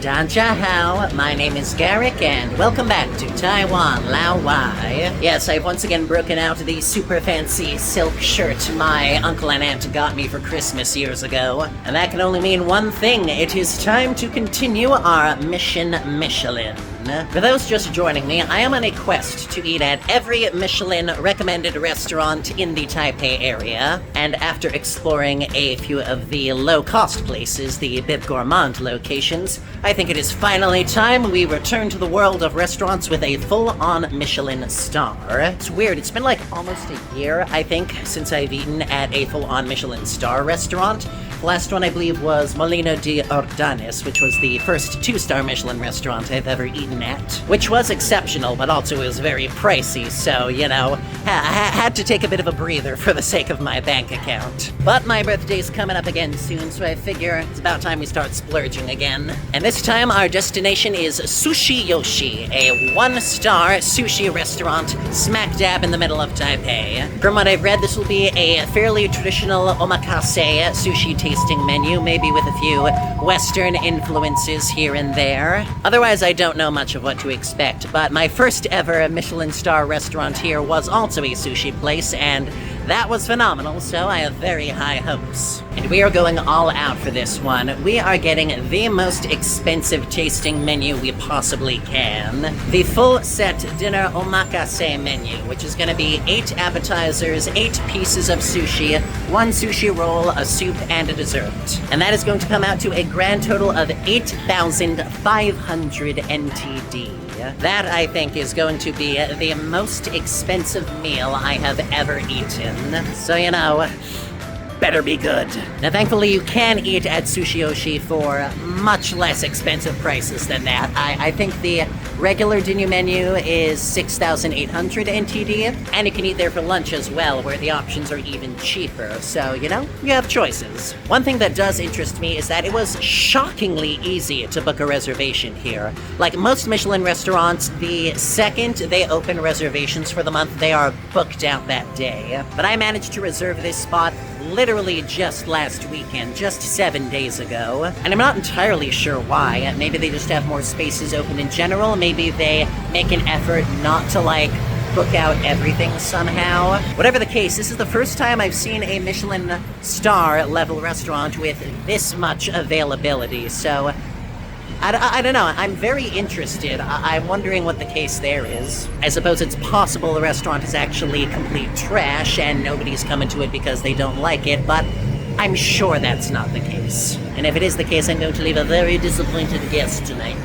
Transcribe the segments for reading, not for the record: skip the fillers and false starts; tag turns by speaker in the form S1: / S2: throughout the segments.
S1: Danjahao, my name is Garrick, and welcome back to Taiwan, Lao Wai. Yes, I've once again broken out the super fancy silk shirt my uncle and aunt got me for Christmas years ago. And that can only mean one thing: it is time to continue our mission Michelin. For those just joining me, I am on a quest to eat at every Michelin-recommended restaurant in the Taipei area, and after exploring a few of the low-cost places, the Bib Gourmand locations, I think it is finally time we return to the world of restaurants with a full-on Michelin Star. It's weird, it's been like almost a year, I think, since I've eaten at a full-on Michelin Star restaurant. The last one, I believe, was Molino de Ordanes, which was the first 2-star Michelin restaurant I've ever eaten at, which was exceptional, but also was very pricey, so, you know, had to take a bit of a breather for the sake of my bank account. But my birthday's coming up again soon, so I figure it's about time we start splurging again. And this time, our destination is Sushiyoshi, a 1-star sushi restaurant smack dab in the middle of Taipei. From what I've read, this will be a fairly traditional omakase sushi tasting menu, maybe with a few Western influences here and there. Otherwise, I don't know much of what to expect, but my first ever Michelin Star restaurant here was also a sushi place, and that was phenomenal, so I have very high hopes. And we are going all out for this one. We are getting the most expensive tasting menu we possibly can. The full set dinner omakase menu, which is going to be 8 appetizers, 8 pieces of sushi, 1 sushi roll, a soup, and a dessert. And that is going to come out to a grand total of 8,500 NTD. That, I think, is going to be the most expensive meal I have ever eaten. So, you know, better be good. Now, thankfully, you can eat at Sushiyoshi for much less expensive prices than that. I think the regular dinner menu is 6,800 NTD, and you can eat there for lunch as well, where the options are even cheaper. So, you know, you have choices. One thing that does interest me is that it was shockingly easy to book a reservation here. Like most Michelin restaurants, the second they open reservations for the month, they are booked out that day. But I managed to reserve this spot literally just last weekend, just 7 days ago. And I'm not entirely sure why. Maybe they just have more spaces open in general. Maybe they make an effort not to, like, book out everything somehow. Whatever the case, this is the first time I've seen a Michelin Star level restaurant with this much availability, so I don't know, I'm very interested. I'm wondering what the case there is. I suppose it's possible the restaurant is actually complete trash and nobody's coming to it because they don't like it, but I'm sure that's not the case. And if it is the case, I'm going to leave a very disappointed guest tonight.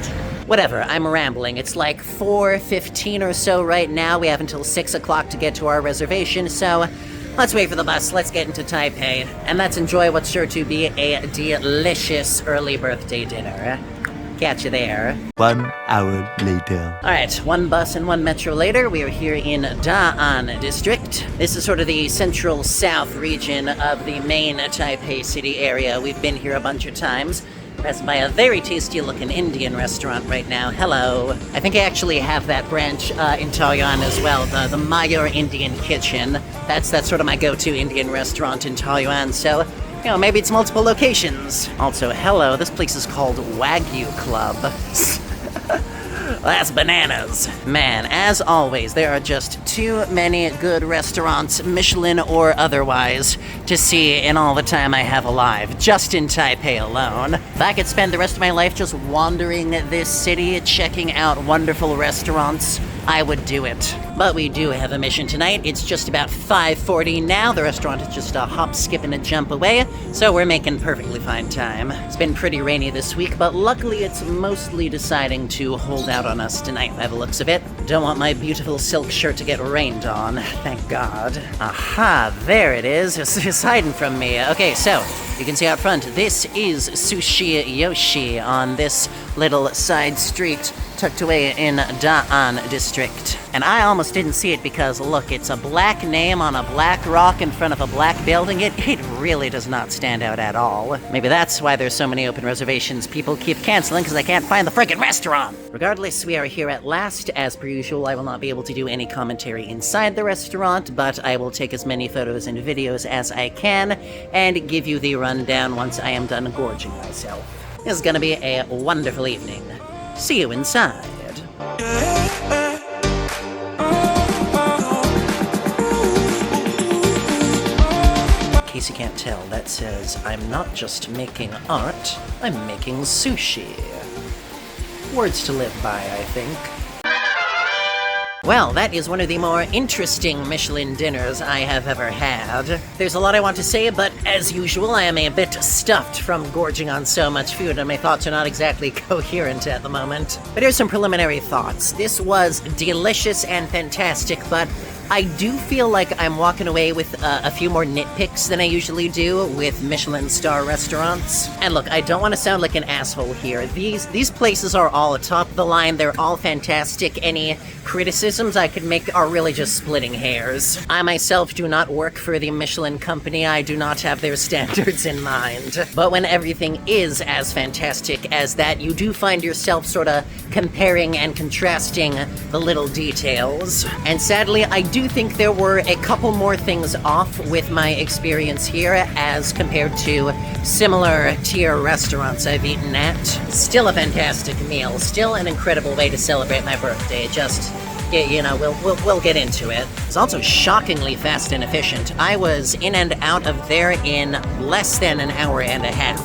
S1: Whatever, I'm rambling. It's like 4:15 or so right now. We have until 6 o'clock to get to our reservation, so let's wait for the bus, let's get into Taipei, and let's enjoy what's sure to be a delicious early birthday dinner. Catch you there.
S2: 1 hour later.
S1: Alright, 1 bus and 1 metro later, we are here in Da'an District. This is sort of the central south region of the main Taipei city area. We've been here a bunch of times. Passing by a very tasty-looking Indian restaurant right now. Hello. I think I actually have that branch in Taoyuan as well, the Mayor Indian Kitchen. That's sort of my go-to Indian restaurant in Taoyuan, so you know, maybe it's multiple locations. Also, hello, this place is called Wagyu Club. That's bananas. Man, as always, there are just too many good restaurants, Michelin or otherwise, to see in all the time I have alive, just in Taipei alone. If I could spend the rest of my life just wandering this city, checking out wonderful restaurants, I would do it. But we do have a mission tonight. It's just about 5:40 now. The restaurant is just a hop, skip, and a jump away, so we're making perfectly fine time. It's been pretty rainy this week, but luckily it's mostly deciding to hold out on us tonight by the looks of it. Don't want my beautiful silk shirt to get rained on, thank God. Aha, there it is. It's hiding from me. Okay, so you can see out front, this is Sushiyoshi on this little side street tucked away in Da'an District. And I almost didn't see it because, look, it's a black name on a black rock in front of a black building. It really does not stand out at all. Maybe that's why there's so many open reservations. People keep canceling because they can't find the frickin' restaurant. Regardless, we are here at last. As per usual, I will not be able to do any commentary inside the restaurant, but I will take as many photos and videos as I can and give you the rundown once I am done gorging myself. is gonna be a wonderful evening. See you inside. In case you can't tell, that says I'm not just making art, I'm making sushi. Words to live by, I think. Well, that is one of the more interesting Michelin dinners I have ever had. There's a lot I want to say, but as usual, I am a bit stuffed from gorging on so much food, and my thoughts are not exactly coherent at the moment. But here's some preliminary thoughts. This was delicious and fantastic, but I do feel like I'm walking away with a few more nitpicks than I usually do with Michelin Star restaurants. And look, I don't want to sound like an asshole here. These places are all atop the line. They're all fantastic. Any criticisms I could make are really just splitting hairs. I myself do not work for the Michelin company. I do not have their standards in mind. But when everything is as fantastic as that, you do find yourself sort of comparing and contrasting the little details. And sadly, I do think there were a couple more things off with my experience here as compared to similar tier restaurants I've eaten at. Still a fantastic meal, still an incredible way to celebrate my birthday. Just, you know, we'll get into it. It's also shockingly fast and efficient. I was in and out of there in less than an hour and a half.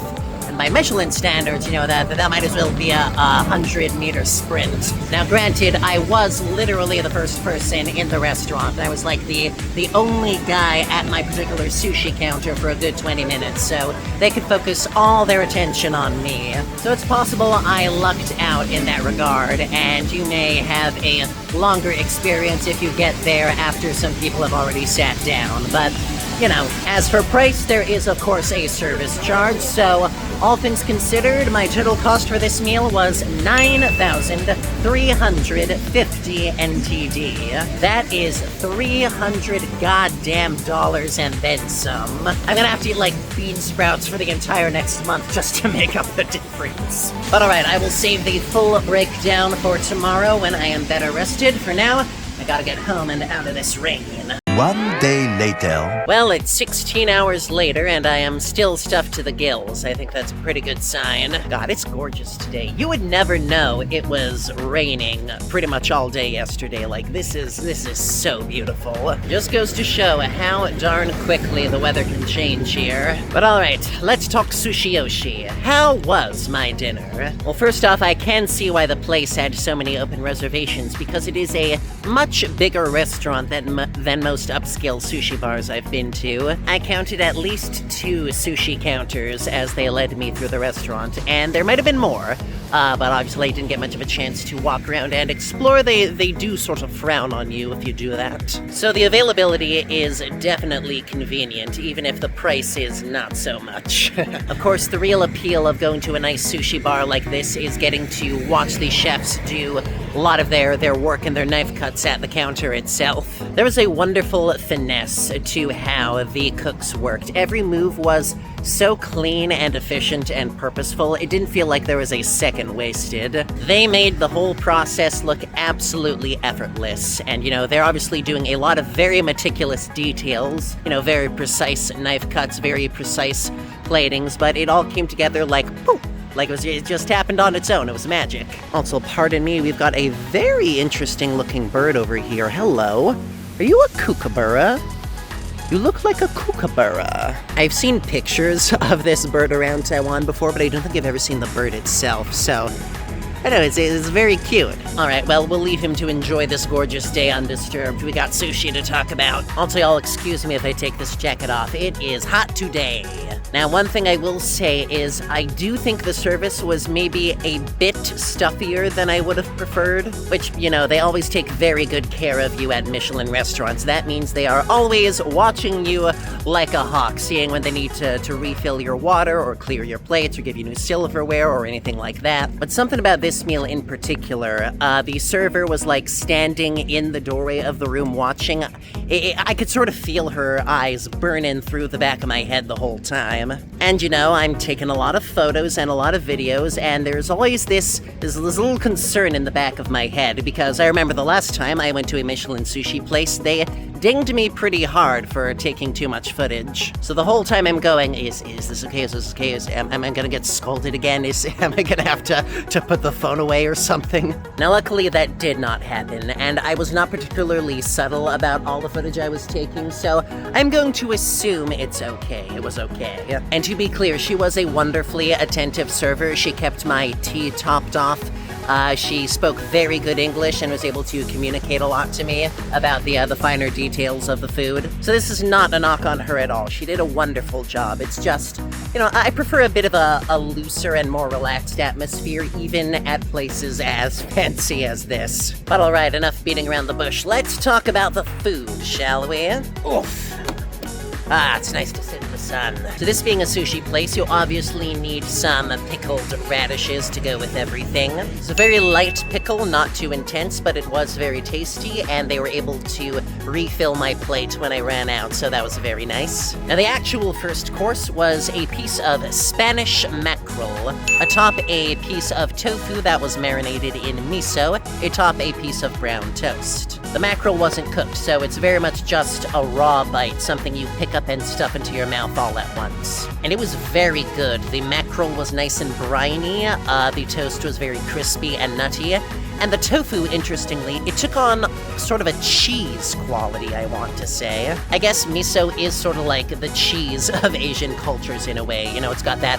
S1: By Michelin standards, you know, that might as well be a 100-meter sprint. Now, granted, I was literally the first person in the restaurant. I was like the only guy at my particular sushi counter for a good 20 minutes, so they could focus all their attention on me. So it's possible I lucked out in that regard, and you may have a longer experience if you get there after some people have already sat down, but you know, as for price, there is, of course, a service charge, so all things considered, my total cost for this meal was 9,350 NTD. That is 300 goddamn dollars and then some. I'm gonna have to eat, like, bean sprouts for the entire next month just to make up the difference. But alright, I will save the full breakdown for tomorrow when I am better rested. For now, I gotta get home and out of this rain.
S2: One day later.
S1: Well, it's 16 hours later, and I am still stuffed to the gills. I think that's a pretty good sign. God, it's gorgeous today. You would never know it was raining pretty much all day yesterday. Like, this is so beautiful. Just goes to show how darn quickly the weather can change here. But alright, let's talk Sushiyoshi. How was my dinner? Well, first off, I can see why the place had so many open reservations, because it is a much bigger restaurant than most upscale sushi bars I've been to. I counted at least 2 sushi counters as they led me through the restaurant, and there might have been more, but obviously I didn't get much of a chance to walk around and explore. They do sort of frown on you if you do that. So the availability is definitely convenient, even if the price is not so much. Of course, the real appeal of going to a nice sushi bar like this is getting to watch the chefs do a lot of their work and their knife cuts at the counter itself. There was a wonderful finesse to how the cooks worked. Every move was so clean and efficient and purposeful, it didn't feel like there was a second wasted. They made the whole process look absolutely effortless, and you know, they're obviously doing a lot of very meticulous details, you know, very precise knife cuts, very precise platings, but it all came together like poof. Like it just happened on its own. It was magic. Also, pardon me, we've got a very interesting looking bird over here. Hello. Are you a kookaburra? You look like a kookaburra. I've seen pictures of this bird around Taiwan before, but I don't think I've ever seen the bird itself, so I know, it's very cute. Alright, well, we'll leave him to enjoy this gorgeous day undisturbed. We got sushi to talk about. Also, y'all excuse me if I take this jacket off. It is hot today. Now, one thing I will say is I do think the service was maybe a bit stuffier than I would have preferred, which, you know, they always take very good care of you at Michelin restaurants. That means they are always watching you like a hawk, seeing when they need to refill your water or clear your plates or give you new silverware or anything like that. But something about this meal in particular, the server was like standing in the doorway of the room watching. I could sort of feel her eyes burning through the back of my head the whole time. And you know, I'm taking a lot of photos and a lot of videos, and there's always this little concern in the back of my head, because I remember the last time I went to a Michelin sushi place, they dinged me pretty hard for taking too much footage. So the whole time I'm going, is this okay? Is this okay? Am I gonna get scolded again? Am I gonna have to put the phone away or something? Now luckily that did not happen, and I was not particularly subtle about all the footage I was taking, so I'm going to assume it's okay. It was okay. And to be clear, she was a wonderfully attentive server. She kept my tea topped off. She spoke very good English and was able to communicate a lot to me about the finer details of the food. So this is not a knock on her at all. She did a wonderful job. It's just, I prefer a bit of a looser and more relaxed atmosphere, even at places as fancy as this. But alright, enough beating around the bush. Let's talk about the food, shall we? Oof. It's nice to sit in the sun. So this being a sushi place, you obviously need some pickled radishes to go with everything. It's a very light pickle, not too intense, but it was very tasty, and they were able to refill my plate when I ran out, so that was very nice. Now the actual first course was a piece of Spanish mackerel, atop a piece of tofu that was marinated in miso, atop a piece of brown toast. The mackerel wasn't cooked, so it's very much just a raw bite, something you pick up and stuff into your mouth all at once. And it was very good. The mackerel was nice and briny, the toast was very crispy and nutty, and the tofu, interestingly, it took on sort of a cheese quality, I want to say. I guess miso is sort of like the cheese of Asian cultures in a way. It's got that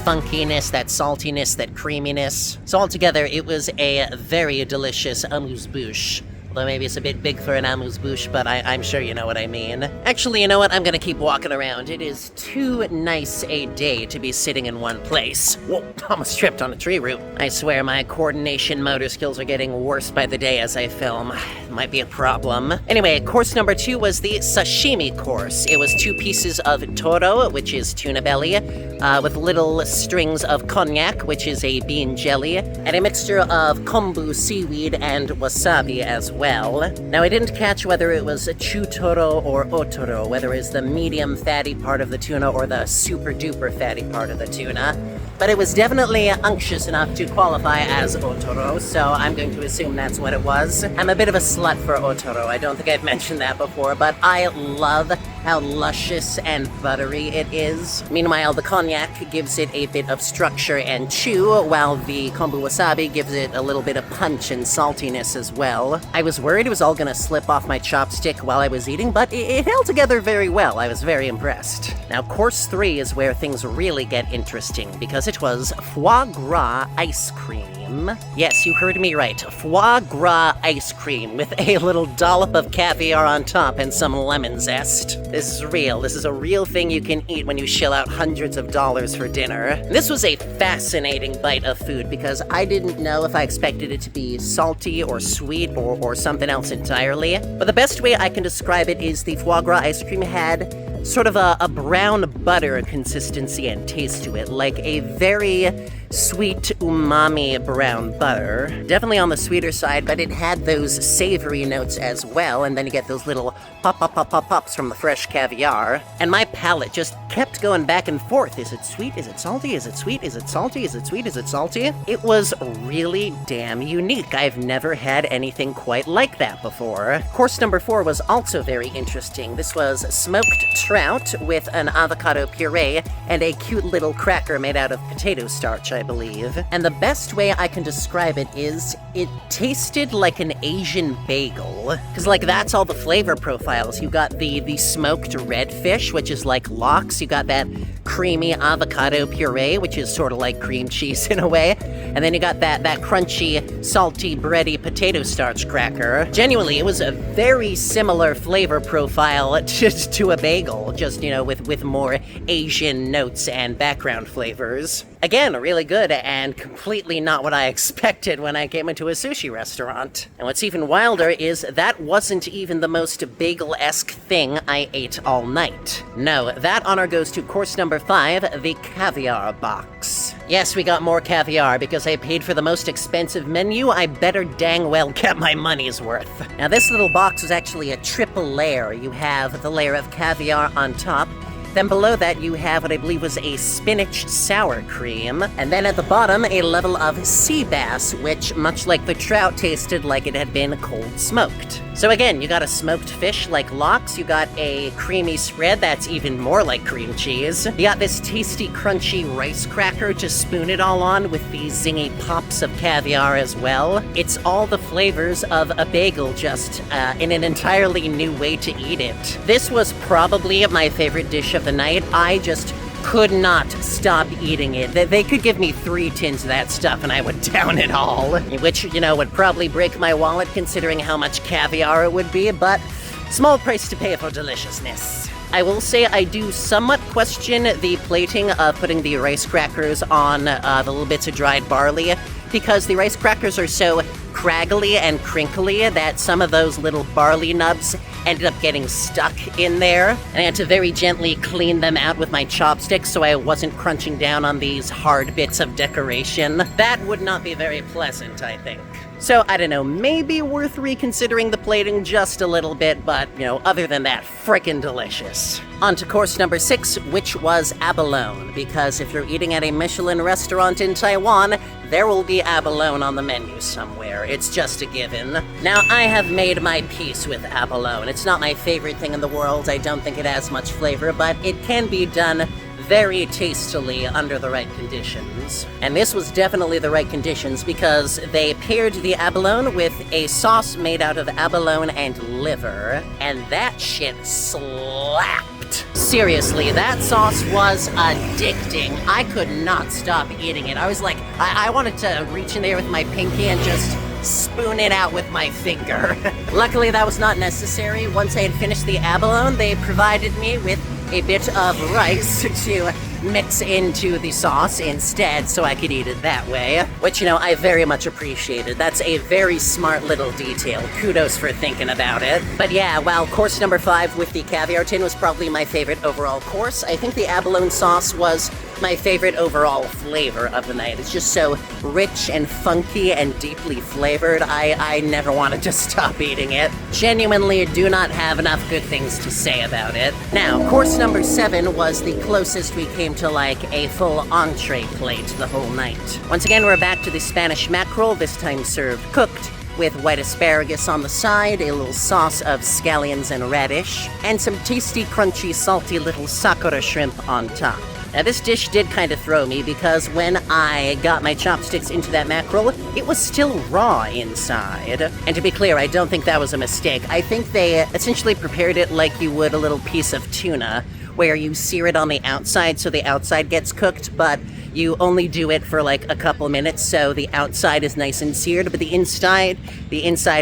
S1: funkiness, that saltiness, that creaminess. So altogether, it was a very delicious amuse-bouche. Although maybe it's a bit big for an amuse-bouche, but I'm sure you know what I mean. Actually, you know what? I'm gonna keep walking around. It is too nice a day to be sitting in one place. Whoa, almost tripped on a tree root. I swear my coordination motor skills are getting worse by the day as I film. Might be a problem. Anyway, course number 2 was the sashimi course. It was 2 pieces of toro, which is tuna belly, with little strings of konjac, which is a bean jelly, and a mixture of kombu seaweed and wasabi as well. Now I didn't catch whether it was a chutoro or otoro, whether it's the medium fatty part of the tuna or the super duper fatty part of the tuna, but it was definitely unctuous enough to qualify as otoro, so I'm going to assume that's what it was. I'm a bit of a slut for otoro. I don't think I've mentioned that before, but I love how luscious and buttery it is. Meanwhile, the konjac gives it a bit of structure and chew, while the kombu wasabi gives it a little bit of punch and saltiness as well. I was worried it was all gonna slip off my chopstick while I was eating, but it held together very well. I was very impressed. Now, course 3 is where things really get interesting, because it was foie gras ice cream. Yes, you heard me right. Foie gras ice cream with a little dollop of caviar on top and some lemon zest. This is real. This is a real thing you can eat when you shell out hundreds of dollars for dinner. This was a fascinating bite of food because I didn't know if I expected it to be salty or sweet or something else entirely. But the best way I can describe it is the foie gras ice cream had sort of a brown butter consistency and taste to it, like a very sweet umami brown butter. Definitely on the sweeter side, but it had those savory notes as well, and then you get those little pops from the fresh caviar. And my palate just kept going back and forth. Is it sweet? Is it salty? Is it sweet? Is it salty? Is it sweet? Is it salty? It was really damn unique. I've never had anything quite like that before. Course number 4 was also very interesting. This was smoked trout with an avocado puree and a cute little cracker made out of potato starch, I believe. And the best way I can describe it is it tasted like an Asian bagel. Because, that's all the flavor profiles. You got the smoked redfish, which is like lox. You got that creamy avocado puree, which is sort of like cream cheese in a way. And then you got that crunchy, salty, bready potato starch cracker. Genuinely, it was a very similar flavor profile to a bagel, just, with more Asian notes and background flavors. Again, really good and completely not what I expected when I came into a sushi restaurant. And what's even wilder is that wasn't even the most bagel-esque thing I ate all night. No, that honor goes to course number 5, the caviar box. Yes, we got more caviar because I paid for the most expensive menu. I better dang well get my money's worth. Now, this little box was actually a triple layer. You have the layer of caviar on top, Then below that you have what I believe was a spinach sour cream, and then at the bottom a level of sea bass, which, much like the trout, tasted like it had been cold smoked. So again, you got a smoked fish like lox, you got a creamy spread that's even more like cream cheese, you got this tasty crunchy rice cracker to spoon it all on with these zingy pops of caviar as well. It's all the flavors of a bagel, just in an entirely new way to eat it. This was probably my favorite dish of the night. I just could not stop eating it. They could give me 3 tins of that stuff and I would down it all, which, would probably break my wallet considering how much caviar it would be, but small price to pay for deliciousness. I will say I do somewhat question the plating of putting the rice crackers on the little bits of dried barley, because the rice crackers are so craggly and crinkly that some of those little barley nubs ended up getting stuck in there, and I had to very gently clean them out with my chopsticks so I wasn't crunching down on these hard bits of decoration. That would not be very pleasant, I think. So, I don't know, maybe worth reconsidering the plating just a little bit, but, other than that, frickin' delicious. On to course number 6, which was abalone, because if you're eating at a Michelin restaurant in Taiwan, there will be abalone on the menu somewhere. It's just a given. Now, I have made my peace with abalone. It's not my favorite thing in the world. I don't think it has much flavor, but it can be done very tastily under the right conditions. And this was definitely the right conditions because they paired the abalone with a sauce made out of abalone and liver, and that shit slapped. Seriously, that sauce was addicting. I could not stop eating it. I was like, I wanted to reach in there with my pinky and just spoon it out with my finger. Luckily, that was not necessary. Once I had finished the abalone, they provided me with a bit of rice to mix into the sauce instead so I could eat it that way, which, I very much appreciated. That's a very smart little detail. Kudos for thinking about it. But yeah, while course number 5 with the caviar tin was probably my favorite overall course, I think the abalone sauce was my favorite overall flavor of the night. It's just so rich and funky and deeply flavored. I never wanted to stop eating it. Genuinely do not have enough good things to say about it. Now, course number 7 was the closest we came to like a full entree plate the whole night. Once again, we're back to the Spanish mackerel, this time served cooked, with white asparagus on the side, a little sauce of scallions and radish, and some tasty, crunchy, salty little sakura shrimp on top. Now, this dish did kind of throw me because when I got my chopsticks into that mackerel, it was still raw inside. And to be clear, I don't think that was a mistake. I think they essentially prepared it like you would a little piece of tuna, where you sear it on the outside so the outside gets cooked, but you only do it for like a couple minutes so the outside is nice and seared, but the inside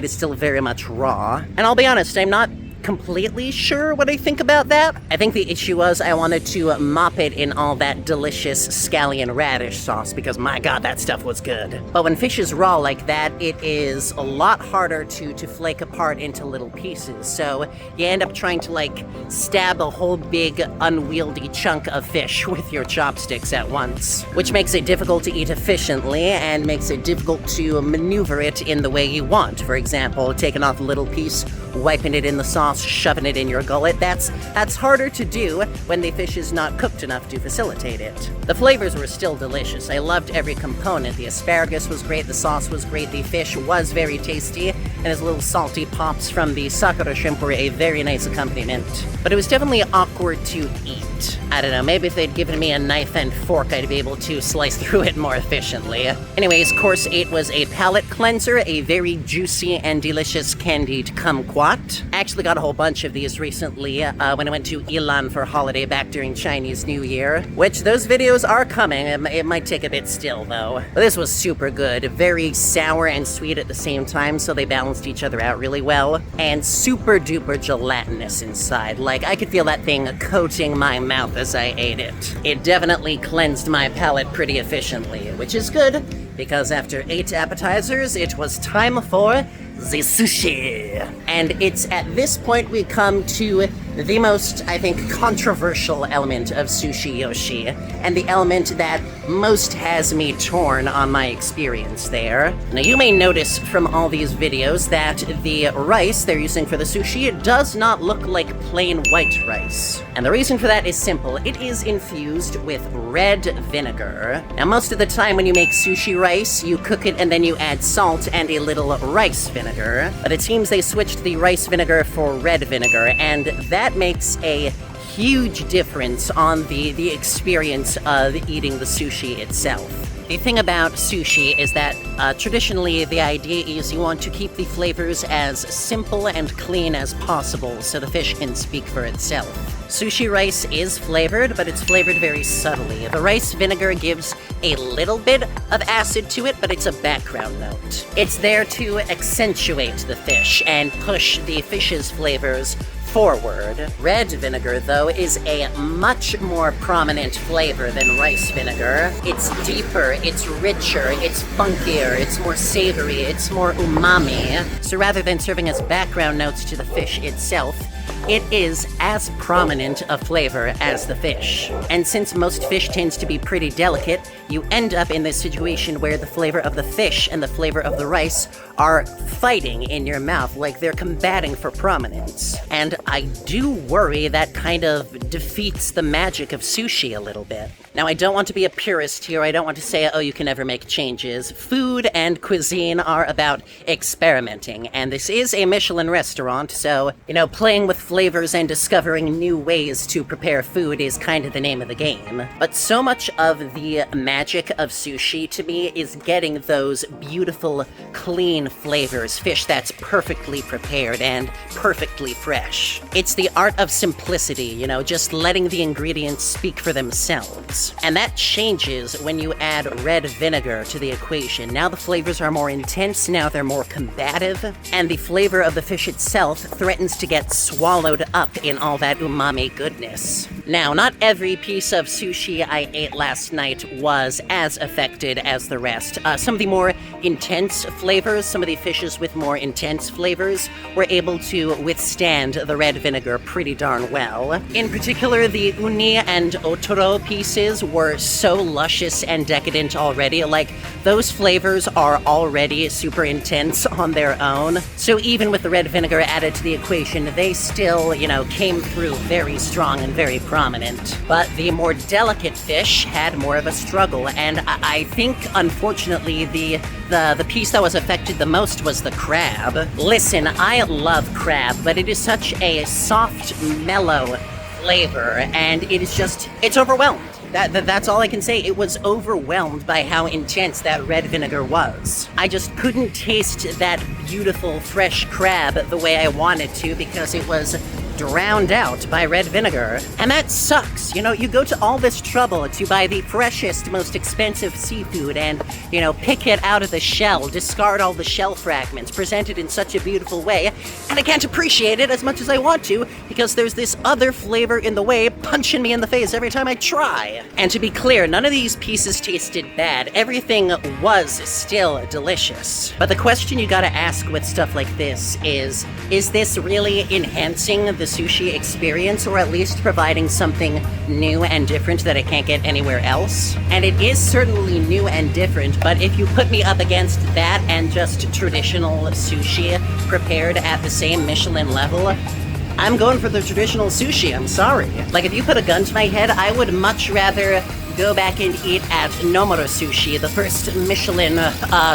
S1: is still very much raw. And I'll be honest, I'm not completely sure what I think about that. I think the issue was I wanted to mop it in all that delicious scallion radish sauce because my god, that stuff was good. But when fish is raw like that, it is a lot harder to flake apart into little pieces. So you end up trying to like stab a whole big unwieldy chunk of fish with your chopsticks at once, which makes it difficult to eat efficiently and makes it difficult to maneuver it in the way you want. For example, taking off a little piece, wiping it in the sauce, shoving it in your gullet. That's harder to do when the fish is not cooked enough to facilitate it. The flavors were still delicious. I loved every component. The asparagus was great, the sauce was great, the fish was very tasty, and his little salty pops from the sakura shrimp were a very nice accompaniment. But it was definitely awkward to eat. I don't know, maybe if they'd given me a knife and fork, I'd be able to slice through it more efficiently. Anyways, course 8 was a palate cleanser, a very juicy and delicious candied kumquat. I actually got a whole bunch of these recently when I went to Ilan for holiday back during Chinese New Year, which those videos are coming. It might take a bit still, though. But this was super good. Very sour and sweet at the same time, so they balanced each other out really well. And super duper gelatinous inside. Like, I could feel that thing coating my mouth as I ate it. It definitely cleansed my palate pretty efficiently, which is good, because after 8 appetizers, it was time for the sushi. And it's at this point we come to the most, I think, controversial element of Sushiyoshi, and the element that most has me torn on my experience there. Now, you may notice from all these videos that the rice they're using for the sushi does not look like plain white rice. And the reason for that is simple. It is infused with red vinegar. Now, most of the time when you make sushi rice, you cook it and then you add salt and a little rice vinegar. But it seems they switched the rice vinegar for red vinegar, and that makes a huge difference on the experience of eating the sushi itself. The thing about sushi is that traditionally the idea is you want to keep the flavors as simple and clean as possible so the fish can speak for itself. Sushi rice is flavored, but it's flavored very subtly. The rice vinegar gives a little bit of acid to it, but it's a background note. It's there to accentuate the fish and push the fish's flavors forward. Red vinegar, though, is a much more prominent flavor than rice vinegar. It's deeper, it's richer, it's funkier, it's more savory, it's more umami. So rather than serving as background notes to the fish itself, it is as prominent a flavor as the fish. And since most fish tends to be pretty delicate, you end up in this situation where the flavor of the fish and the flavor of the rice are fighting in your mouth, like they're combating for prominence. And I do worry that kind of defeats the magic of sushi a little bit. Now, I don't want to be a purist here. I don't want to say, oh, you can never make changes. Food and cuisine are about experimenting, and this is a Michelin restaurant, so, playing with flavors and discovering new ways to prepare food is kind of the name of the game. But so much of the magic of sushi, to me, is getting those beautiful, clean flavors, fish that's perfectly prepared and perfectly fresh. It's the art of simplicity, just letting the ingredients speak for themselves. And that changes when you add red vinegar to the equation. Now the flavors are more intense, now they're more combative, and the flavor of the fish itself threatens to get swallowed up in all that umami goodness. Now, not every piece of sushi I ate last night was as affected as the rest. Some of the more intense flavors, some of the fishes with more intense flavors, were able to withstand the red vinegar pretty darn well. In particular, the uni and otoro pieces were so luscious and decadent already. Like, those flavors are already super intense on their own. So even with the red vinegar added to the equation, they still, came through very strong and very prominent. But the more delicate fish had more of a struggle, and I think, unfortunately, the piece that was affected the most was the crab. Listen, I love crab, but it is such a soft, mellow flavor, and it's overwhelmed. That's all I can say. It was overwhelmed by how intense that red vinegar was. I just couldn't taste that beautiful, fresh crab the way I wanted to because it was drowned out by red vinegar. And that sucks. You go to all this trouble to buy the freshest, most expensive seafood and, pick it out of the shell, discard all the shell fragments, present it in such a beautiful way, and I can't appreciate it as much as I want to because there's this other flavor in the way punching me in the face every time I try. And to be clear, none of these pieces tasted bad. Everything was still delicious. But the question you gotta ask with stuff like this is this really enhancing the sushi experience, or at least providing something new and different that I can't get anywhere else? And it is certainly new and different, but if you put me up against that and just traditional sushi prepared at the same Michelin level, I'm going for the traditional sushi, I'm sorry. Like, if you put a gun to my head, I would much rather go back and eat at Nomura Sushi, the first Michelin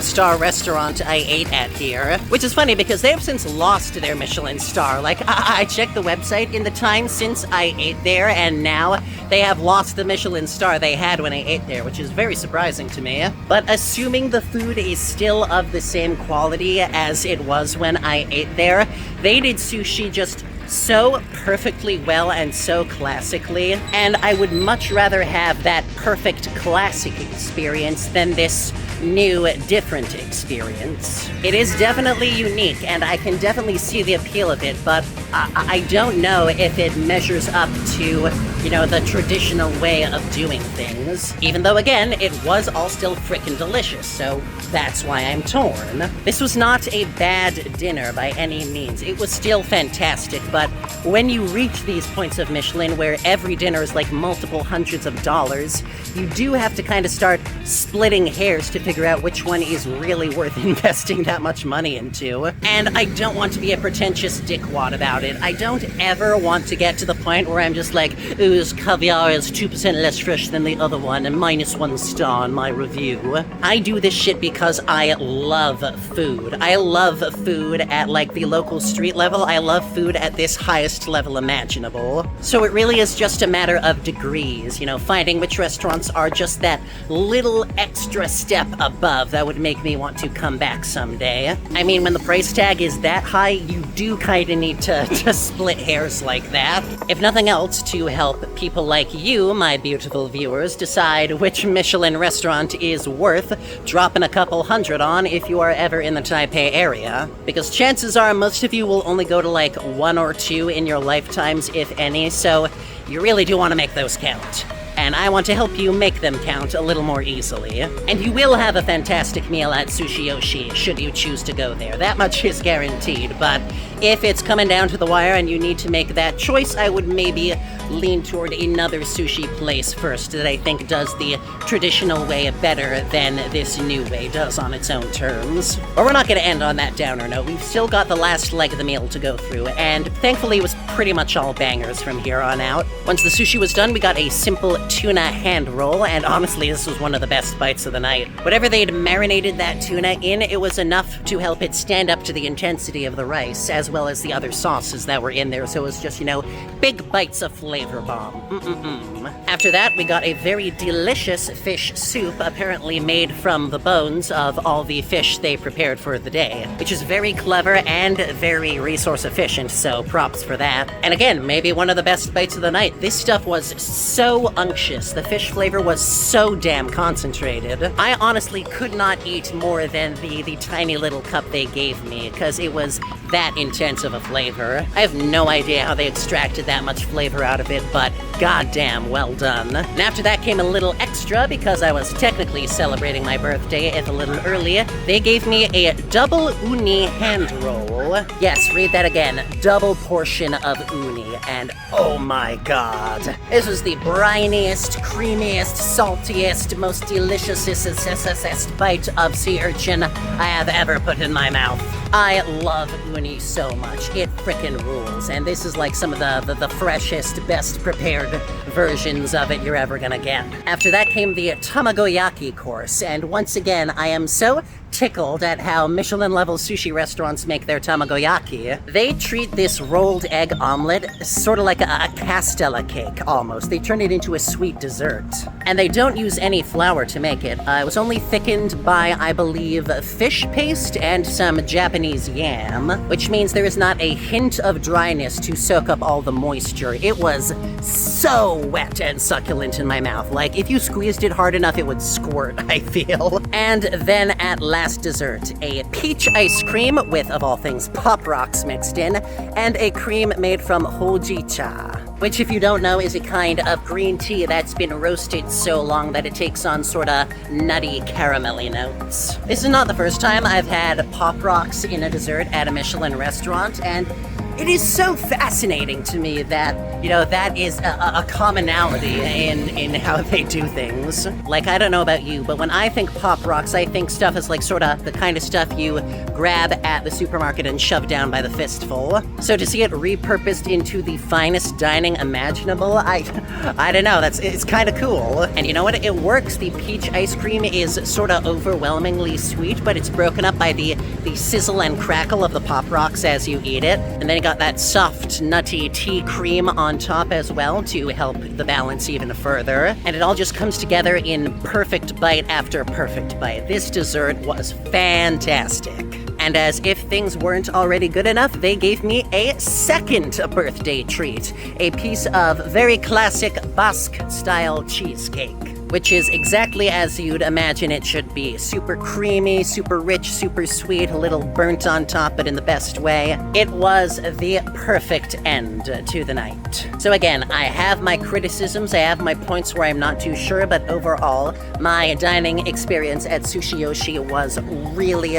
S1: star restaurant I ate at here. Which is funny because they have since lost their Michelin star. Like, I checked the website in the time since I ate there, and now they have lost the Michelin star they had when I ate there, which is very surprising to me. But assuming the food is still of the same quality as it was when I ate there, they did sushi just so perfectly well and so classically, and I would much rather have that perfect classic experience than this new, different experience. It is definitely unique, and I can definitely see the appeal of it, but I don't know if it measures up to, the traditional way of doing things. Even though, again, it was all still frickin' delicious, so that's why I'm torn. This was not a bad dinner by any means. It was still fantastic, but when you reach these points of Michelin where every dinner is like multiple hundreds of dollars, you do have to kind of start splitting hairs to figure out which one is really worth investing that much money into. And I don't want to be a pretentious dickwad about it. I don't ever want to get to the point where I'm just like, ooh, this caviar is 2% less fresh than the other one and -1 star on my review. I do this shit because I love food. I love food at like the local street level. I love food at this highest level imaginable. So it really is just a matter of degrees, you know, finding which restaurants are just that little extra step above that would make me want to come back someday. I mean, when the price tag is that high, you do kind of need to split hairs like that. If nothing else, to help people like you, my beautiful viewers, decide which Michelin restaurant is worth dropping a couple hundred on if you are ever in the Taipei area. Because chances are most of you will only go to like 1 or 2 in your lifetimes, if any, so you really do want to make those count. And I want to help you make them count a little more easily. And you will have a fantastic meal at Sushiyoshi, should you choose to go there. That much is guaranteed, but if it's coming down to the wire and you need to make that choice, I would maybe lean toward another sushi place first that I think does the traditional way better than this new way does on its own terms. But we're not going to end on that downer note. We've still got the last leg of the meal to go through, and thankfully it was pretty much all bangers from here on out. Once the sushi was done, we got a simple tuna hand roll, and honestly, this was one of the best bites of the night. Whatever they'd marinated that tuna in, it was enough to help it stand up to the intensity of the rice, as well as the other sauces that were in there, so it was just, you know, big bites of flavor bomb. After that, we got a very delicious fish soup, apparently made from the bones of all the fish they prepared for the day, which is very clever and very resource efficient, so props for that. And again, maybe one of the best bites of the night. This stuff was so unctuous. The fish flavor was so damn concentrated. I honestly could not eat more than the tiny little cup they gave me, because it was that intense of a flavor. I have no idea how they extracted that much flavor out of it, but goddamn well done. And after that came a little extra, because I was technically celebrating my birthday if a little earlier. They gave me a double uni hand roll. Yes, read that again. Double portion of uni, and oh my god. This was the briniest, creamiest, saltiest, most delicious bite of sea urchin I have ever put in my mouth. I love uni so much. It frickin' rules. And this is like some of the freshest, best prepared versions of it you're ever gonna get. After that came the tamagoyaki course, and once again, I am so tickled at how Michelin-level sushi restaurants make their tamagoyaki. They treat this rolled egg omelet sort of like a castella cake, almost. They turn it into a sweet dessert. And they don't use any flour to make it. It was only thickened by, I believe, fish paste and some Japanese yam, which means there is not a hint of dryness to soak up all the moisture. It was so wet and succulent in my mouth. Like, if you squeezed it hard enough, it would squirt, I feel. And then at last dessert, a peach ice cream with, of all things, Pop Rocks mixed in, and a cream made from hojicha, which, if you don't know, is a kind of green tea that's been roasted so long that it takes on sort of nutty, caramelly notes. This is not the first time I've had Pop Rocks in a dessert at a Michelin restaurant, and it is so fascinating to me that, you know, that is a commonality in how they do things. Like, I don't know about you, but when I think Pop Rocks, I think stuff is like sort of the kind of stuff you grab at the supermarket and shove down by the fistful. So to see it repurposed into the finest dining imaginable, I don't know, it's kind of cool. And you know what? It works. The peach ice cream is sort of overwhelmingly sweet, but it's broken up by the sizzle and crackle of the Pop Rocks as you eat it. And then you got that soft, nutty tea cream on top as well to help the balance even further. And it all just comes together in perfect bite after perfect bite. This dessert was fantastic. And as if things weren't already good enough, they gave me a second birthday treat. A piece of very classic Basque-style cheesecake, which is exactly as you'd imagine it should be. Super creamy, super rich, super sweet, a little burnt on top, but in the best way. It was the perfect end to the night. So again, I have my criticisms, I have my points where I'm not too sure, but overall, my dining experience at Sushiyoshi was really,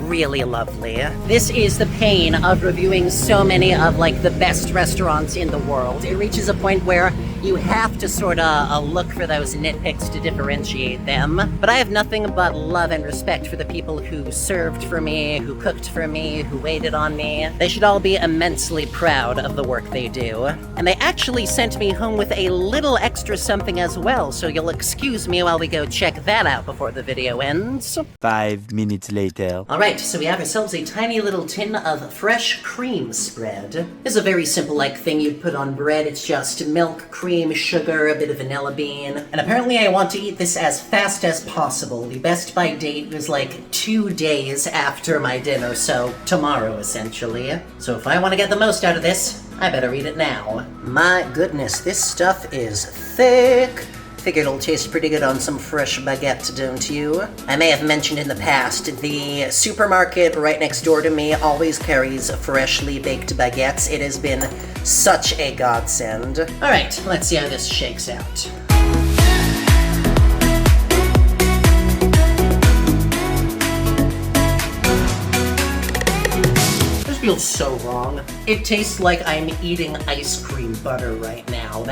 S1: really lovely. This is the pain of reviewing so many of, like, the best restaurants in the world. It reaches a point where you have to sorta look for those nitpicks to differentiate them. But I have nothing but love and respect for the people who served for me, who cooked for me, who waited on me. They should all be immensely proud of the work they do. And they actually sent me home with a little extra something as well, so you'll excuse me while we go check that out before the video ends.
S2: 5 minutes later.
S1: Alright, so we have ourselves a tiny little tin of fresh cream spread. This is a very simple, like, thing you'd put on bread. It's just milk, cream, sugar, a bit of vanilla bean. And apparently I want to eat this as fast as possible. The best by date was like 2 days after my dinner, so tomorrow essentially. So if I want to get the most out of this, I better eat it now. My goodness, this stuff is thick. Figure it'll taste pretty good on some fresh baguette, don't you? I may have mentioned in the past, the supermarket right next door to me always carries freshly baked baguettes. It has been such a godsend. Alright, let's see how this shakes out. This feels so wrong. It tastes like I'm eating ice cream butter right now.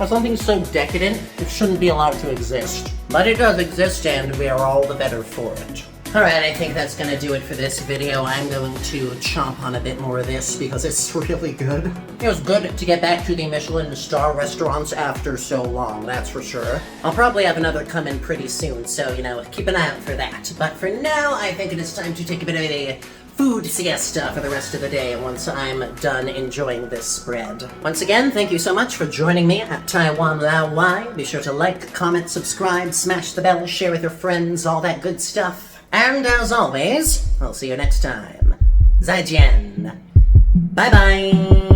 S1: Something so decadent, it shouldn't be allowed to exist. But it does exist, and we are all the better for it. Alright, I think that's gonna do it for this video. I'm going to chomp on a bit more of this because it's really good. It was good to get back to the Michelin Star restaurants after so long, that's for sure. I'll probably have another come in pretty soon, so, keep an eye out for that. But for now, I think it is time to take a bit of a food siesta for the rest of the day once I'm done enjoying this spread. Once again, thank you so much for joining me at Taiwan Lao Wai. Be sure to like, comment, subscribe, smash the bell, share with your friends, all that good stuff. And as always, I'll see you next time. 再见. Bye bye.